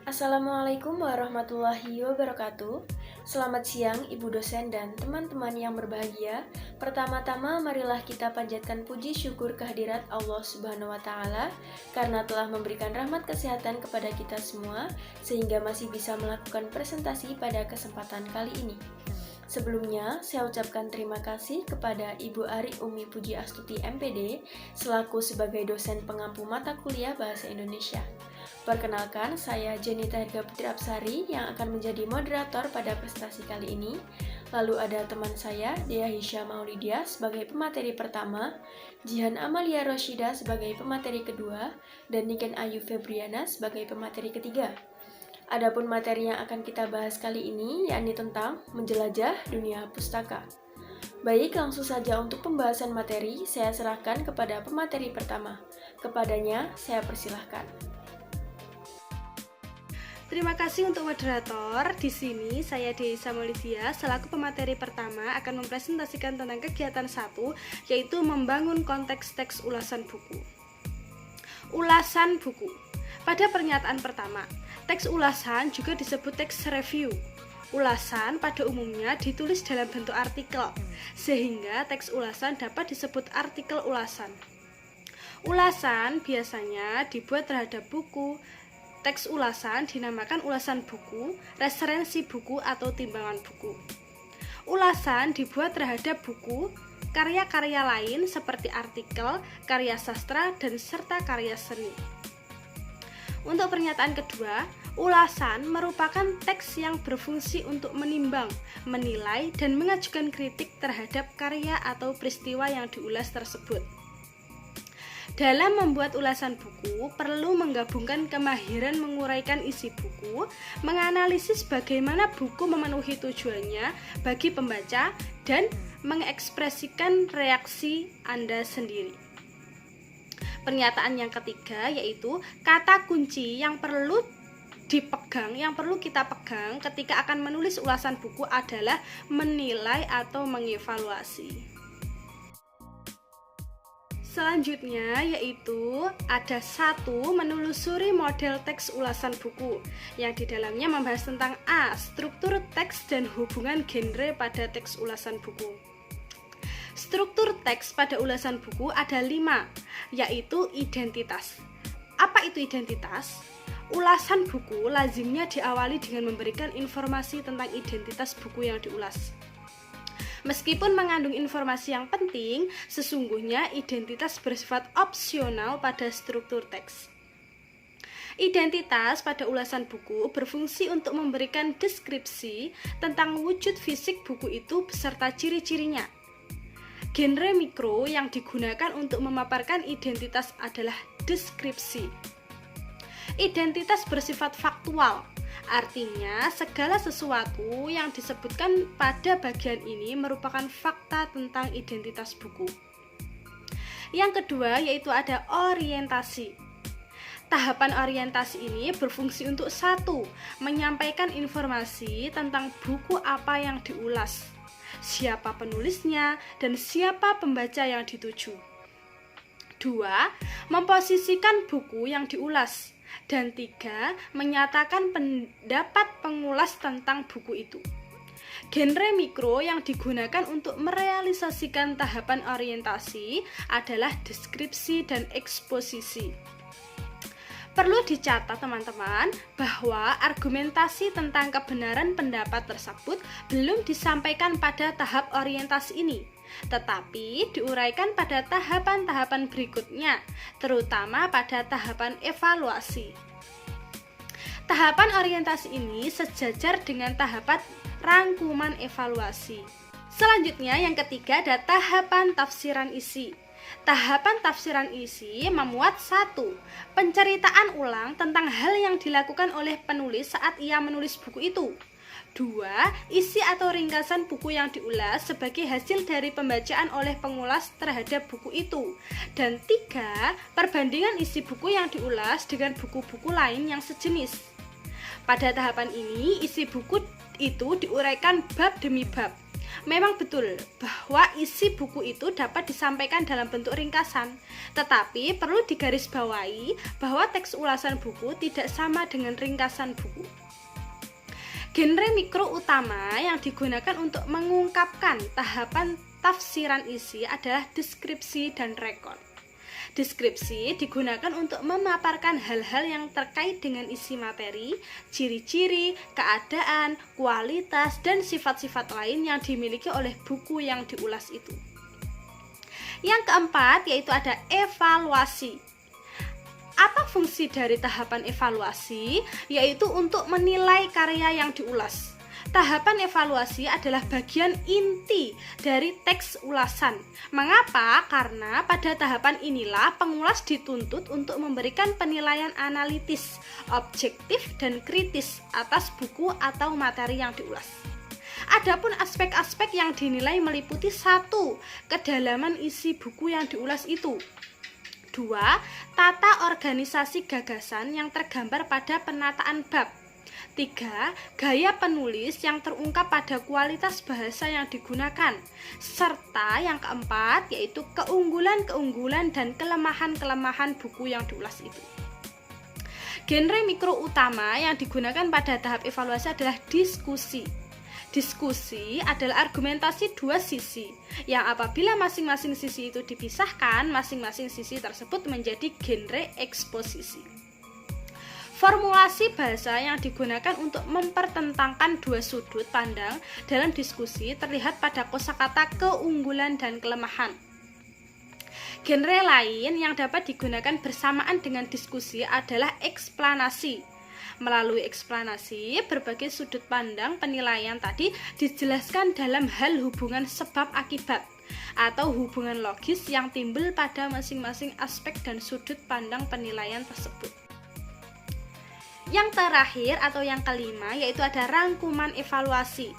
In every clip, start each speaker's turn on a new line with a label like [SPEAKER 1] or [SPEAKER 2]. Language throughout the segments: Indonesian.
[SPEAKER 1] Assalamualaikum warahmatullahi wabarakatuh. Selamat siang Ibu dosen dan teman-teman yang berbahagia. Pertama-tama marilah kita panjatkan puji syukur kehadirat Allah Subhanahu wa taala karena telah memberikan rahmat kesehatan kepada kita semua sehingga masih bisa melakukan presentasi pada kesempatan kali ini. Sebelumnya, saya ucapkan terima kasih kepada Ibu Ari Umi Puji Astuti MPD selaku sebagai dosen pengampu mata kuliah Bahasa Indonesia. Perkenalkan, saya Jenita Hirga Putri Apsari yang akan menjadi moderator pada presentasi kali ini. Lalu ada teman saya, Dea Hisya Maulidia sebagai pemateri pertama, Jihan Amalia Roshida sebagai pemateri kedua, dan Niken Ayu Febriana sebagai pemateri ketiga. Adapun materi yang akan kita bahas kali ini yakni tentang menjelajah dunia pustaka. Baik, langsung saja untuk pembahasan materi, saya serahkan kepada pemateri pertama. Kepadanya, saya persilahkan.
[SPEAKER 2] Terima kasih untuk moderator. Di sini saya Deisa Maulidia selaku pemateri pertama akan mempresentasikan tentang kegiatan 1, yaitu membangun konteks teks ulasan buku. Ulasan buku. Pada pernyataan pertama, teks ulasan juga disebut teks review. Ulasan pada umumnya ditulis dalam bentuk artikel, sehingga teks ulasan dapat disebut artikel ulasan. Ulasan biasanya dibuat terhadap buku. Teks ulasan dinamakan ulasan buku, referensi buku, atau timbangan buku. Ulasan dibuat terhadap buku, karya-karya lain seperti artikel, karya sastra, dan serta karya seni. Untuk pernyataan kedua, ulasan merupakan teks yang berfungsi untuk menimbang, menilai, dan mengajukan kritik terhadap karya atau peristiwa yang diulas tersebut. Dalam membuat ulasan buku, perlu menggabungkan kemahiran menguraikan isi buku, menganalisis bagaimana buku memenuhi tujuannya bagi pembaca, dan mengekspresikan reaksi Anda sendiri. Pernyataan yang ketiga yaitu kata kunci yang perlu kita pegang ketika akan menulis ulasan buku adalah menilai atau mengevaluasi. Selanjutnya yaitu ada 1, menelusuri model teks ulasan buku yang di dalamnya membahas tentang A. Struktur teks dan hubungan genre pada teks ulasan buku. Struktur teks pada ulasan buku ada 5, yaitu identitas. Apa itu identitas? Ulasan buku lazimnya diawali dengan memberikan informasi tentang identitas buku yang diulas. Meskipun mengandung informasi yang penting, sesungguhnya identitas bersifat opsional pada struktur teks. Identitas pada ulasan buku berfungsi untuk memberikan deskripsi tentang wujud fisik buku itu beserta ciri-cirinya. Genre mikro yang digunakan untuk memaparkan identitas adalah deskripsi. Identitas bersifat faktual, artinya segala sesuatu yang disebutkan pada bagian ini merupakan fakta tentang identitas buku. Yang kedua yaitu ada orientasi. Tahapan orientasi ini berfungsi untuk 1, menyampaikan informasi tentang buku apa yang diulas, siapa penulisnya, dan siapa pembaca yang dituju. 2, memposisikan buku yang diulas. Dan 3, menyatakan pendapat pengulas tentang buku itu. Genre mikro yang digunakan untuk merealisasikan tahapan orientasi adalah deskripsi dan eksposisi. Perlu dicatat teman-teman bahwa argumentasi tentang kebenaran pendapat tersebut belum disampaikan pada tahap orientasi ini, tetapi diuraikan pada tahapan-tahapan berikutnya, terutama pada tahapan evaluasi. Tahapan orientasi ini sejajar dengan tahapan rangkuman evaluasi. Selanjutnya yang ketiga ada tahapan tafsiran isi. Tahapan tafsiran isi memuat 1, penceritaan ulang tentang hal yang dilakukan oleh penulis saat ia menulis buku itu. 2, isi atau ringkasan buku yang diulas sebagai hasil dari pembacaan oleh pengulas terhadap buku itu. Dan 3, perbandingan isi buku yang diulas dengan buku-buku lain yang sejenis. Pada tahapan ini, isi buku itu diuraikan bab demi bab. Memang betul bahwa isi buku itu dapat disampaikan dalam bentuk ringkasan, tetapi perlu digarisbawahi bahwa teks ulasan buku tidak sama dengan ringkasan buku. Genre mikro utama yang digunakan untuk mengungkapkan tahapan tafsiran isi adalah deskripsi dan rekon. Deskripsi digunakan untuk memaparkan hal-hal yang terkait dengan isi materi, ciri-ciri, keadaan, kualitas, dan sifat-sifat lain yang dimiliki oleh buku yang diulas itu. Yang keempat yaitu ada evaluasi. Apa fungsi dari tahapan evaluasi? Yaitu untuk menilai karya yang diulas. Tahapan evaluasi adalah bagian inti dari teks ulasan. Mengapa? Karena pada tahapan inilah pengulas dituntut untuk memberikan penilaian analitis, objektif, dan kritis atas buku atau materi yang diulas. Adapun aspek-aspek yang dinilai meliputi 1. Kedalaman isi buku yang diulas itu. 2. Tata organisasi gagasan yang tergambar pada penataan bab. 3. Gaya penulis yang terungkap pada kualitas bahasa yang digunakan. Serta yang keempat yaitu keunggulan-keunggulan dan kelemahan-kelemahan buku yang diulas itu. Genre mikro utama yang digunakan pada tahap evaluasi adalah diskusi. Diskusi adalah argumentasi dua sisi, yang apabila masing-masing sisi itu dipisahkan, masing-masing sisi tersebut menjadi genre eksposisi. Formulasi bahasa yang digunakan untuk mempertentangkan dua sudut pandang dalam diskusi terlihat pada kosakata keunggulan dan kelemahan. Genre lain yang dapat digunakan bersamaan dengan diskusi adalah eksplanasi. Melalui eksplanasi, berbagai sudut pandang penilaian tadi dijelaskan dalam hal hubungan sebab akibat atau hubungan logis yang timbul pada masing-masing aspek dan sudut pandang penilaian tersebut. Yang terakhir atau yang kelima yaitu ada rangkuman evaluasi.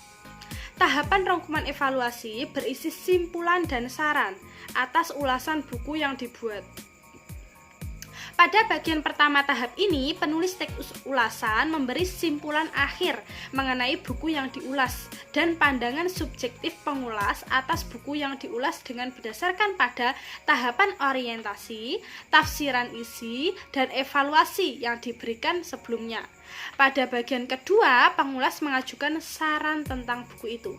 [SPEAKER 2] Tahapan rangkuman evaluasi berisi simpulan dan saran atas ulasan buku yang dibuat. Pada bagian pertama tahap ini, penulis teks ulasan memberi simpulan akhir mengenai buku yang diulas dan pandangan subjektif pengulas atas buku yang diulas dengan berdasarkan pada tahapan orientasi, tafsiran isi, dan evaluasi yang diberikan sebelumnya. Pada bagian kedua, pengulas mengajukan saran tentang buku itu.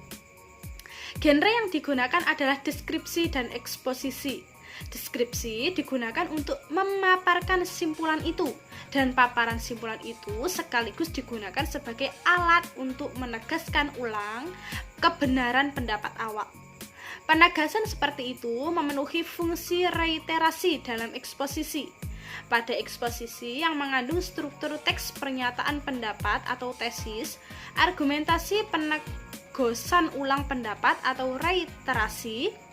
[SPEAKER 2] Genre yang digunakan adalah deskripsi dan eksposisi. Deskripsi digunakan untuk memaparkan simpulan itu, dan paparan simpulan itu sekaligus digunakan sebagai alat untuk menegaskan ulang kebenaran pendapat awal. Penegasan seperti itu memenuhi fungsi reiterasi dalam eksposisi. Pada eksposisi yang mengandung struktur teks pernyataan pendapat atau tesis, argumentasi penegasan ulang pendapat atau reiterasi.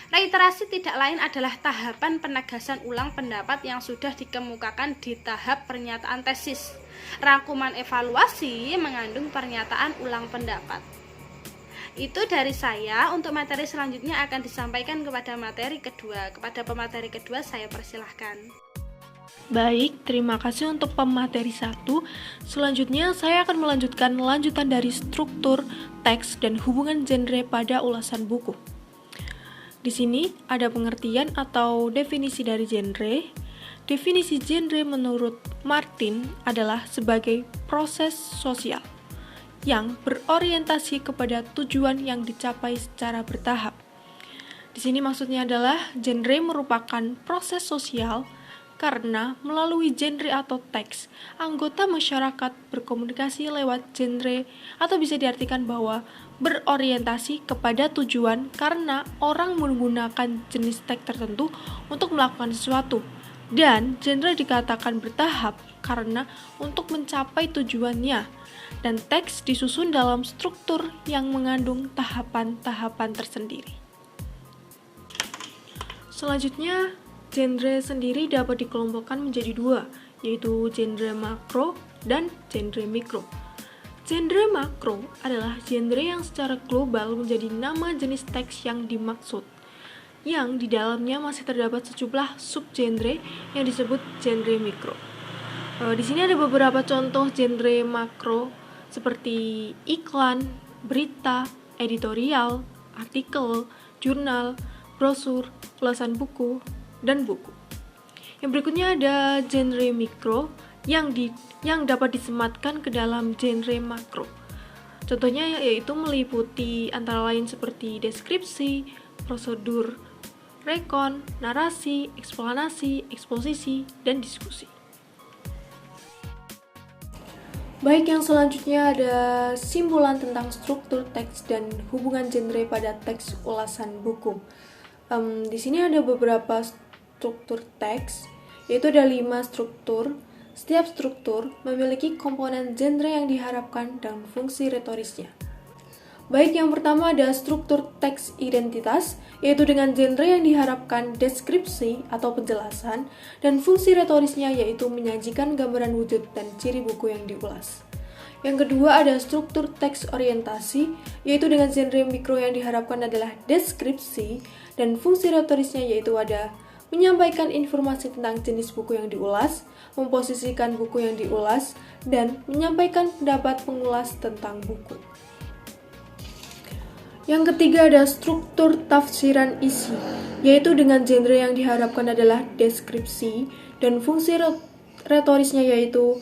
[SPEAKER 2] Reiterasi tidak lain adalah tahapan penegasan ulang pendapat yang sudah dikemukakan di tahap pernyataan tesis. Rangkuman evaluasi mengandung pernyataan ulang pendapat. Itu dari saya. Untuk materi selanjutnya akan disampaikan kepada materi kedua. Kepada pemateri kedua saya persilahkan.
[SPEAKER 1] Baik, terima kasih untuk pemateri 1. Selanjutnya saya akan melanjutkan lanjutan dari struktur, teks, dan hubungan genre pada ulasan buku. Di sini ada pengertian atau definisi dari genre. Definisi genre menurut Martin adalah sebagai proses sosial yang berorientasi kepada tujuan yang dicapai secara bertahap. Di sini maksudnya adalah genre merupakan proses sosial karena melalui genre atau teks, anggota masyarakat berkomunikasi lewat genre atau bisa diartikan bahwa berorientasi kepada tujuan karena orang menggunakan jenis teks tertentu untuk melakukan sesuatu. Dan genre dikatakan bertahap karena untuk mencapai tujuannya. Dan teks disusun dalam struktur yang mengandung tahapan-tahapan tersendiri. Selanjutnya, genre sendiri dapat dikelompokkan menjadi dua, yaitu genre makro dan genre mikro. Genre makro adalah genre yang secara global menjadi nama jenis teks yang dimaksud, yang di dalamnya masih terdapat sejumlah subgenre yang disebut genre mikro. Di sini ada beberapa contoh genre makro seperti iklan, berita,
[SPEAKER 3] editorial, artikel, jurnal, brosur, ulasan buku, dan buku. Yang berikutnya ada genre mikro yang dapat disematkan ke dalam genre makro. Contohnya yaitu meliputi antara lain seperti deskripsi, prosedur, rekon, narasi, eksplanasi, eksposisi, dan diskusi. Baik, yang selanjutnya ada simpulan tentang struktur teks dan hubungan genre pada teks ulasan buku. Di sini ada beberapa struktur teks, yaitu ada 5 struktur. Setiap struktur memiliki komponen genre yang diharapkan dan fungsi retorisnya. Baik, yang pertama ada struktur teks identitas, yaitu dengan genre yang diharapkan deskripsi atau penjelasan, dan fungsi retorisnya yaitu menyajikan gambaran wujud dan ciri buku yang diulas. Yang kedua ada struktur teks orientasi, yaitu dengan genre mikro yang diharapkan adalah deskripsi, dan fungsi retorisnya yaitu ada menyampaikan informasi tentang jenis buku yang diulas, memposisikan buku yang diulas, dan menyampaikan pendapat pengulas tentang buku. Yang ketiga ada struktur tafsiran isi, yaitu dengan genre yang diharapkan adalah deskripsi, dan fungsi retorisnya yaitu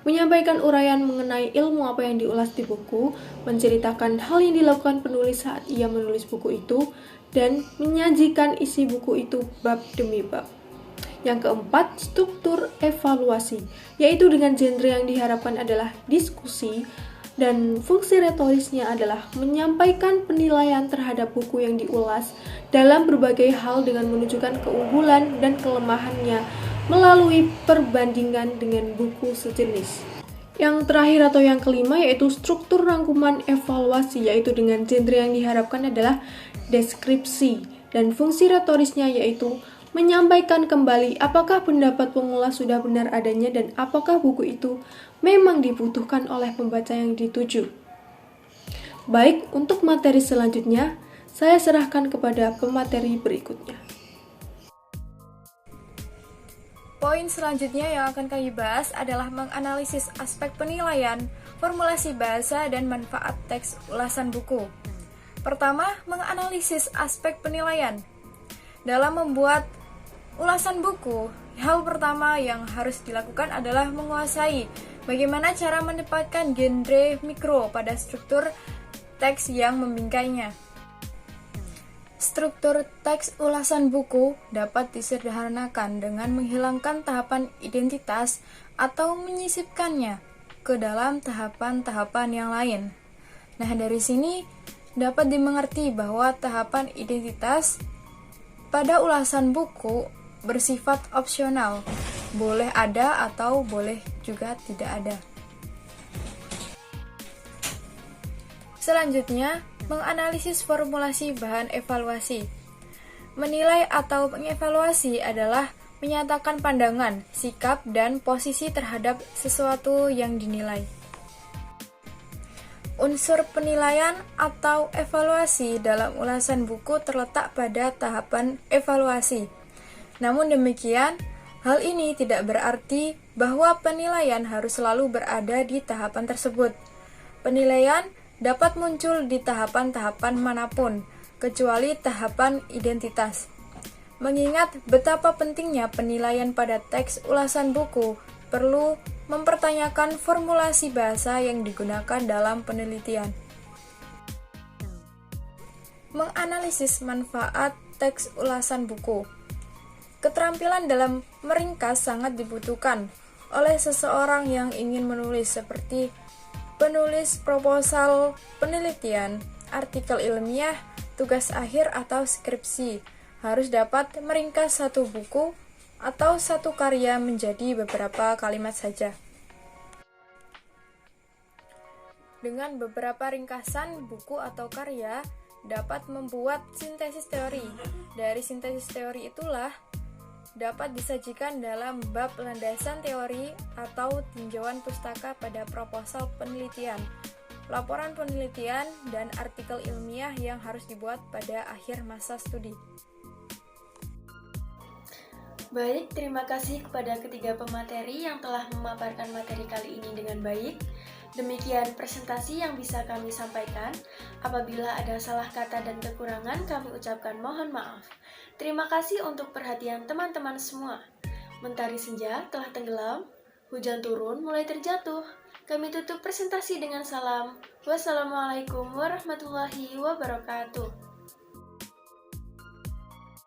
[SPEAKER 3] menyampaikan uraian mengenai ilmu apa yang diulas di buku, menceritakan hal yang dilakukan penulis saat ia menulis buku itu, dan menyajikan isi buku itu bab demi bab. Yang keempat, struktur evaluasi, yaitu dengan genre yang diharapkan adalah diskusi, dan fungsi retorisnya adalah menyampaikan penilaian terhadap buku yang diulas dalam berbagai hal dengan menunjukkan keunggulan dan kelemahannya melalui perbandingan dengan buku sejenis. Yang terakhir atau yang kelima yaitu struktur rangkuman evaluasi, yaitu dengan genre yang diharapkan adalah deskripsi, dan fungsi retorisnya yaitu menyampaikan kembali apakah pendapat pengulas sudah benar adanya dan apakah buku itu memang dibutuhkan oleh pembaca yang dituju. Baik, untuk materi selanjutnya saya serahkan kepada pemateri berikutnya.
[SPEAKER 1] Poin selanjutnya yang akan kami bahas adalah menganalisis aspek penilaian, formulasi bahasa, dan manfaat teks ulasan buku. Pertama, menganalisis aspek penilaian. Dalam membuat ulasan buku, hal pertama yang harus dilakukan adalah menguasai bagaimana cara menempatkan genre mikro pada struktur teks yang membingkainya. Struktur teks ulasan buku dapat disederhanakan dengan menghilangkan tahapan identitas atau menyisipkannya ke dalam tahapan-tahapan yang lain. Nah, dari sini dapat dimengerti bahwa tahapan identitas pada ulasan buku bersifat opsional, boleh ada atau boleh juga tidak ada. Selanjutnya, menganalisis formulasi bahan evaluasi. Menilai atau mengevaluasi adalah menyatakan pandangan, sikap, dan posisi terhadap sesuatu yang dinilai. Unsur penilaian atau evaluasi dalam ulasan buku terletak pada tahapan evaluasi. Namun demikian, hal ini tidak berarti bahwa penilaian harus selalu berada di tahapan tersebut. Penilaian dapat muncul di tahapan-tahapan manapun, kecuali tahapan identitas. Mengingat betapa pentingnya penilaian pada teks ulasan buku, perlu mempertanyakan formulasi bahasa yang digunakan dalam penelitian. Menganalisis manfaat teks ulasan buku. Keterampilan dalam meringkas sangat dibutuhkan oleh seseorang yang ingin menulis, seperti penulis proposal penelitian, artikel ilmiah, tugas akhir atau skripsi, harus dapat meringkas satu buku atau satu karya menjadi beberapa kalimat saja. Dengan beberapa ringkasan buku atau karya, dapat membuat sintesis teori. Dari sintesis teori itulah dapat disajikan dalam bab landasan teori atau tinjauan pustaka pada proposal penelitian, laporan penelitian, dan artikel ilmiah yang harus dibuat pada akhir masa studi. Baik, terima kasih kepada ketiga pemateri yang telah memaparkan materi kali ini dengan baik. Demikian presentasi yang bisa kami sampaikan. Apabila ada salah kata dan kekurangan, kami ucapkan mohon maaf. Terima kasih untuk perhatian teman-teman semua. Mentari senja telah tenggelam, hujan turun mulai terjatuh. Kami tutup presentasi dengan salam. Wassalamualaikum warahmatullahi wabarakatuh.